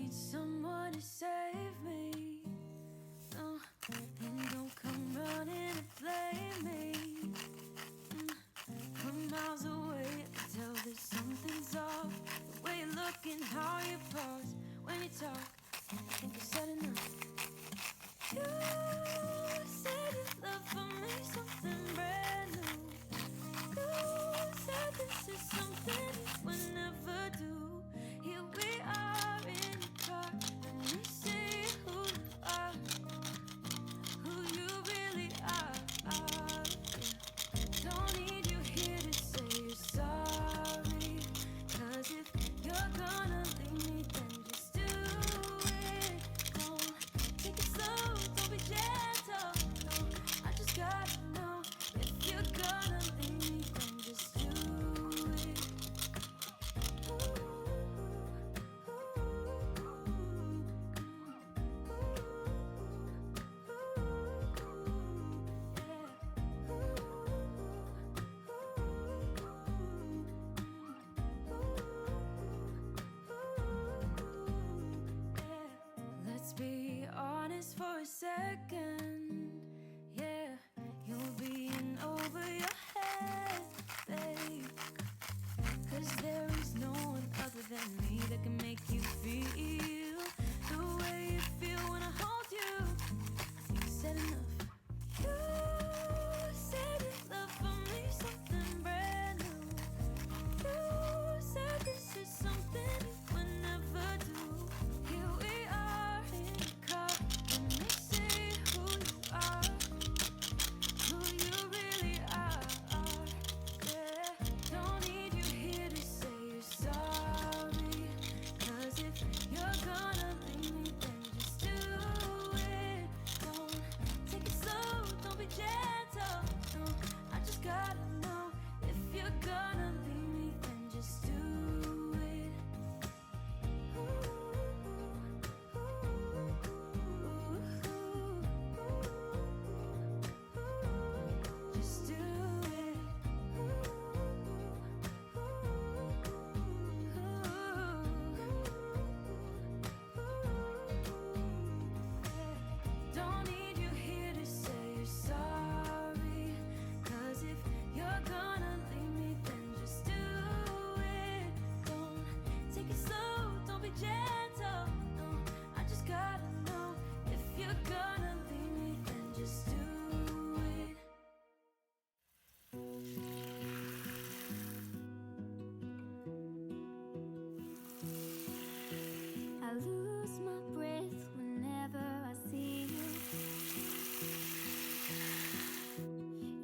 need someone to save me. No, and don't come running to blame me. From miles away, I can tell that something's off. The way you look and how you pause when you talk, I think you said enough. You said your love for me something brand new. You said this is something you would never do. Here we are in the car, let me see who you are, who you really are. Don't need you here to say you're sorry, 'cause if you're gonna leave me, then just do it. Don't take it slow, don't be gentle. No, I just gotta know, if you're gonna leave me, then just do it. Let's be honest for a second. Yeah, you're being over your head, babe. 'Cause there is no one other than me that can make you feel the way you feel when I hold you. I think you said enough. You said your love for me something brand new. You said this is something you would never do. Here we are in the car, let me see who you are, who you really are. Yeah, don't need you here to say you're sorry, 'cause if you're gonna leave me, then just do it. Don't take it slow, don't be gentle. No, I just gotta know, if you're gonna leave me, then just do it. Just do it. Don't need you here to say you're sorry, 'cause if you're gonna leave me, then just do it. Don't take it slow, don't be gentle. No, I just gotta know, if you're gonna leave me, then just do it. I lose my breath whenever I see you.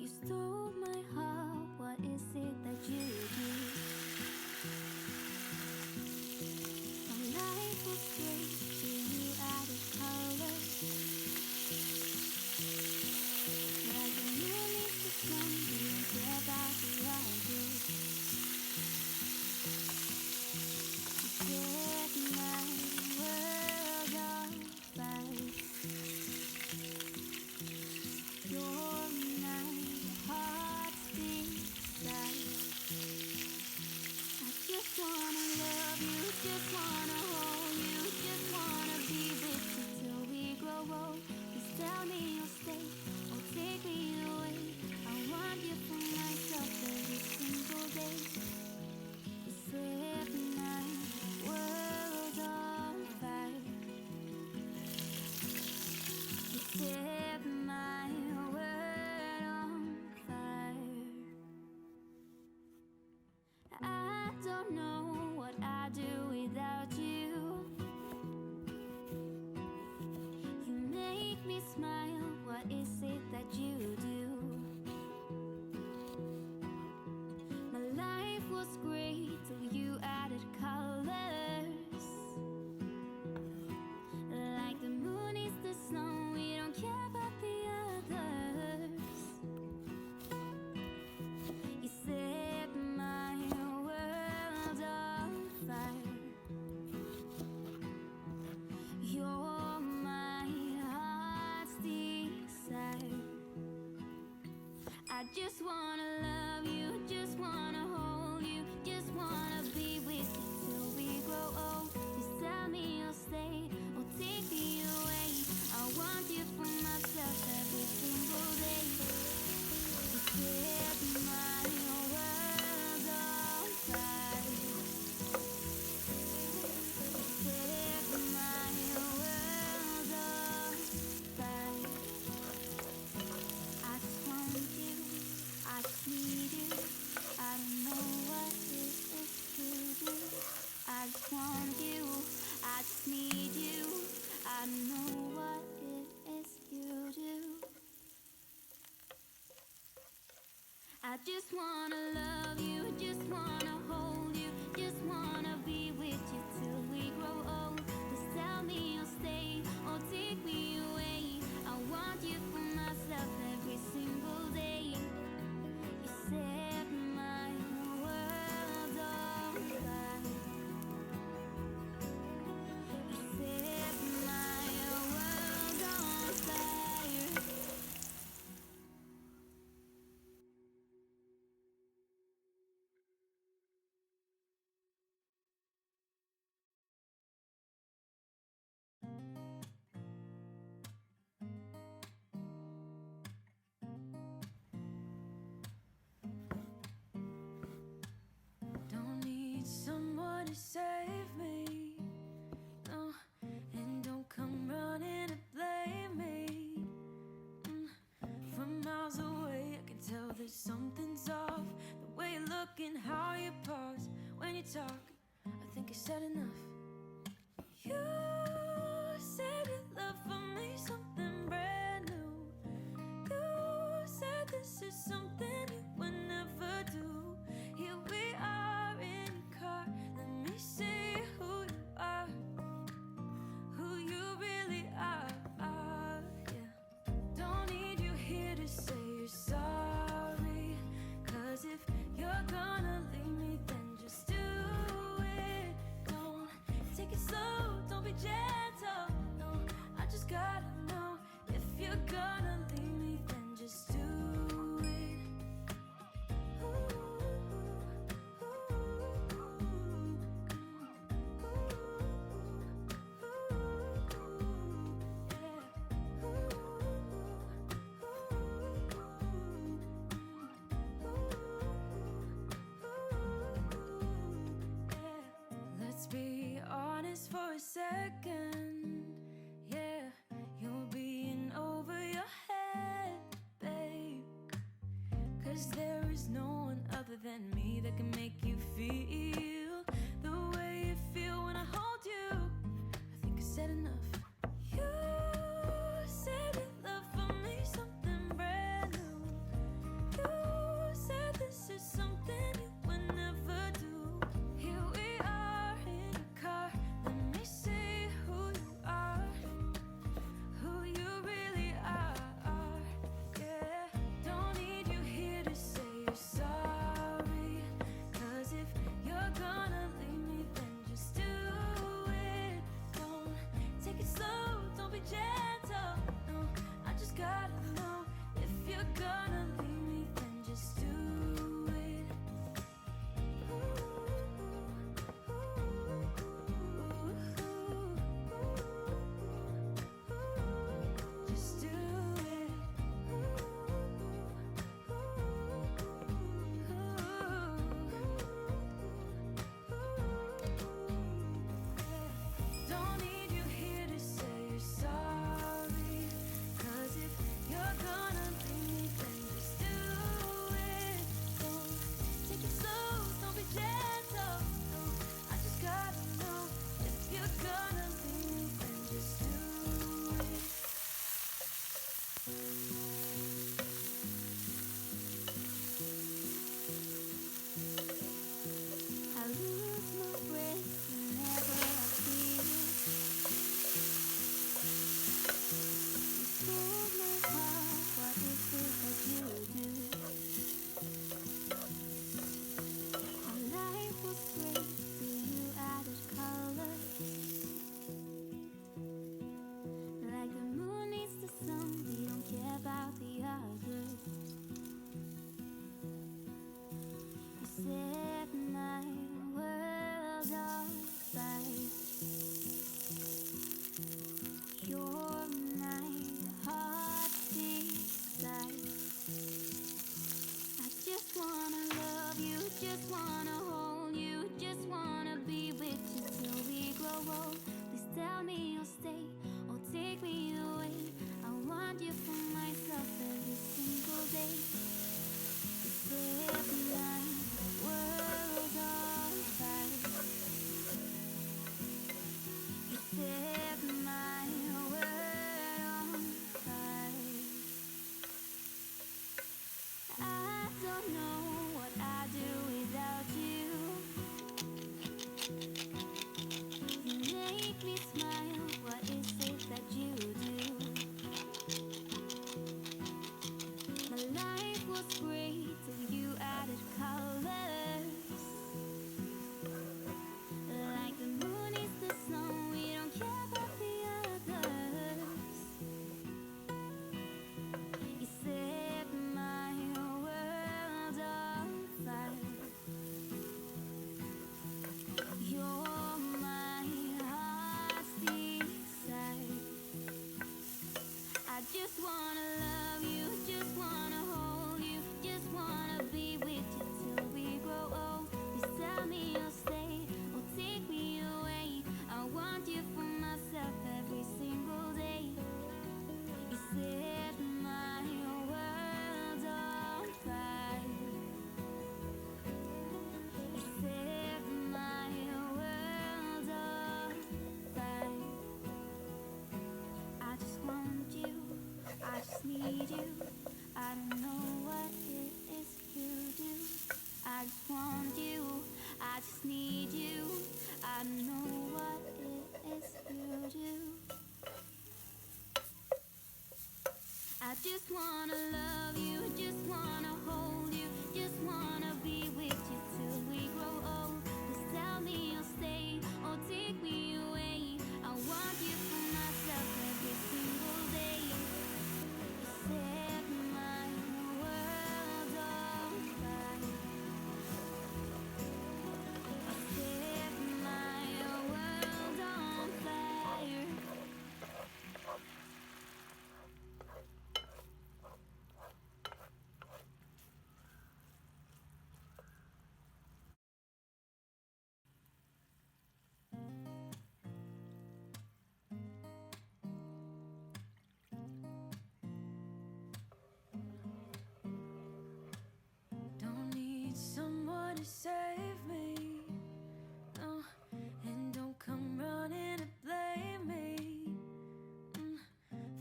You stole my heart, what is it that you do? My life was great till you added color. Like the moon is the sun, you don't care about the others. You set my world on fire. You're my heart's desire. I just wanna love you, just wanna hold you, just wanna be with you till we grow old. Please tell me you'll stay or take me away. I want you for myself every single day. You set my world on fire. You set my world on fire. I don't know what I'd do without you. You make me smile, what is it that you do? My life was great till you added colors. Like the moon is the sun, we don't care about the others. You set my world on fire. You're my heart's desire. I just wanna love you, just wanna hold you, just wanna be with you till we grow old. Please tell me you'll stay just wanna love you, just wanna hold you, just wanna be with you till we grow old. Just tell me you'll stay or take me away. I want you for myself every single day. You set my world on fire. You set my world on fire. Don't need someone to save me, no, and don't come running to blame me. From miles away, I can tell that something's off. The way you look and how you pause when you talk, I think I said enough. You said you love for me something brand new. You said this is something you would never do. Here we are in your car. Let me see who you are, who you really are. Yeah. Don't need you here to say you're sorry. 'Cause if you're gonna leave me, then just do it. Don't take it slow, don't be gentle. No, I just gotta know if you're gonna leave me, then just do it. Let's be honest for a second. Yeah, you're being over your head, babe. 'Cause there is no one other than me that can make you feel the way you feel when I hold you. I think I said enough. You said you love for me something brand new. You said this is something you would never do. Here we are in your car. Let me see who you are, who you really are. Yeah. Don't need you here to say you're sorry. 'Cause if you're gonna leave me, then just do it. Don't take it slow, don't be gentle. No, I just gotta know if you're gonna leave me, then just do it. Just do it. Don't need you here to say you're sorry. 'Cause if you're gonna leave me, then just do it. Don't take it slow, don't be gentle. No, I just gotta know if you're gonna leave me, then just do it. I lose my breath whenever I see you. You stole my heart, what is it that you do? Our life was great till you added color. Like the moon needs the sun, we don't care about I just want you, I just need you. I don't know what it is you do. I just wanna love you, just wanna hold you, just wanna be with you till we grow old. Just tell me you'll stay or take me away. I want you for myself every single day. You set my world on fire. You set my world on fire. Don't need someone to save me, no, and don't come running to blame me.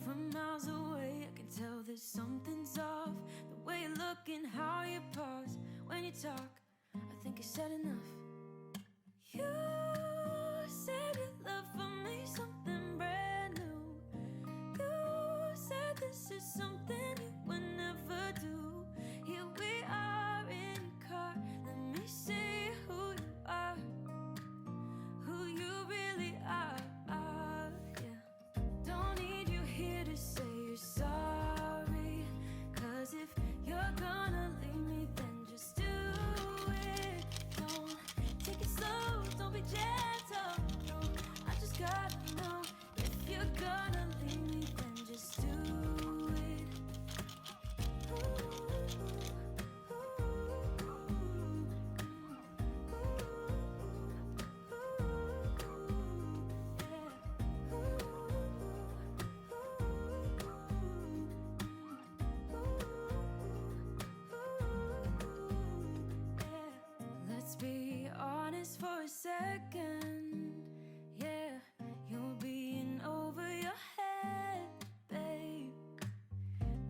From miles away, I can tell that something's off. The way you look and how you pause when you talk, I think I said enough. You said your love for me something brand new. You said this is something you would never do. Here we are in your car. Let me see who you are, who you really are. Yeah. Don't need you here to say you're sorry, 'cause if you're gonna leave me, then just do it. Don't take it slow, don't be gentle. No, I just gotta know, if you're gonna leave me, then just do it. Let's be honest for a second. Yeah, you're being over your head, babe.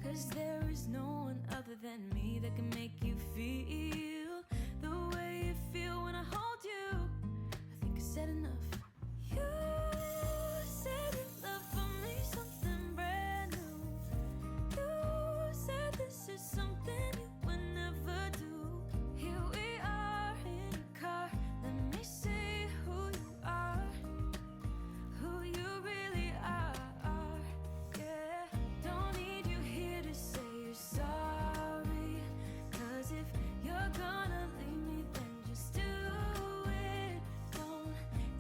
'Cause there is no one other than me that can make you feel the way you feel when I hold you. I think I said enough. You said your love for me something brand new. You said this is something you would never do. Here we are in your car. Let me see who you are, who you really are. Yeah. Don't need you here to say you're sorry, 'cause if you're gonna leave me, then just do it. Don't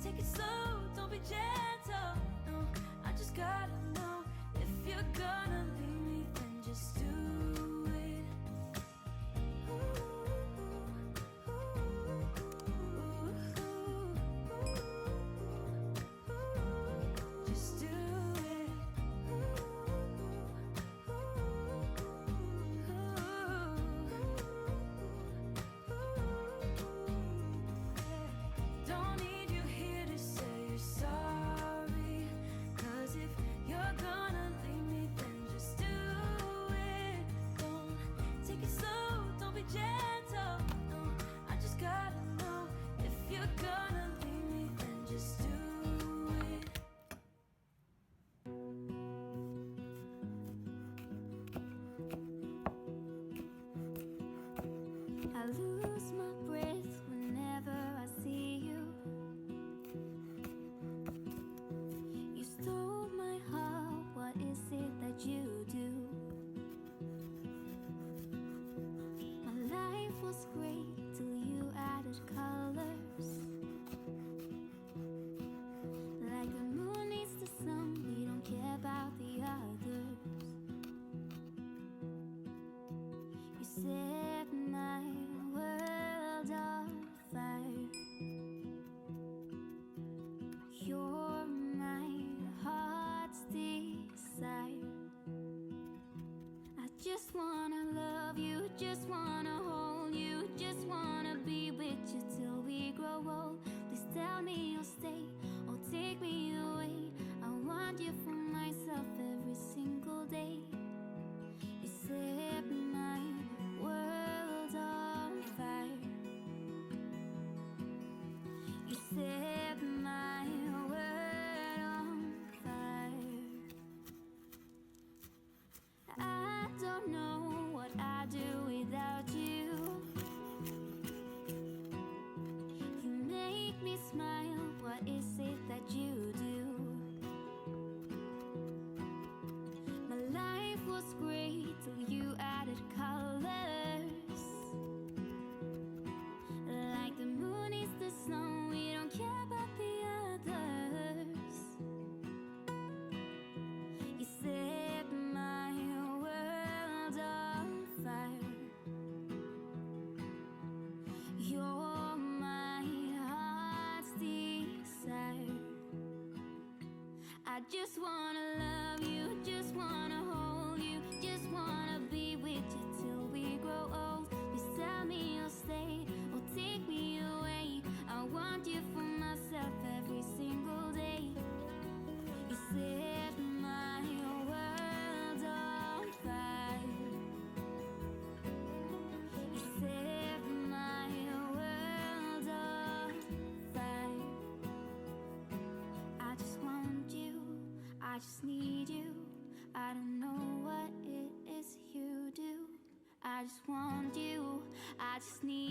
take it slow, don't be gentle. No, I just gotta know, if you're gonna leave me, then just do it. Just do it. Don't need you here to say you're sorry, 'cause if you're gonna leave me, then just do it. Don't take it slow, don't be gentle. No, I just gotta know, if you're gonna leave me, then just do it. I lose my breath whenever I see you. You stole my heart, what is it that you do? My life was great till you added colors. Like the moon needs the sun, we don't care about the others. You set my world on fire. You're my heart's desire. I just wanna love you, just wanna hold you, just wanna be with you till we grow old. Please tell me you'll stay or take me away. I want you for myself every single day. You set my world on fire. wanna love you, just wanna hold you, just wanna be with you till we grow old. Please tell me you'll stay or take me away. I want you for myself every single day. You set my world on fire. You set my world on fire. I just want you, I just need you. I don't know what it is you do. I just want you, I just need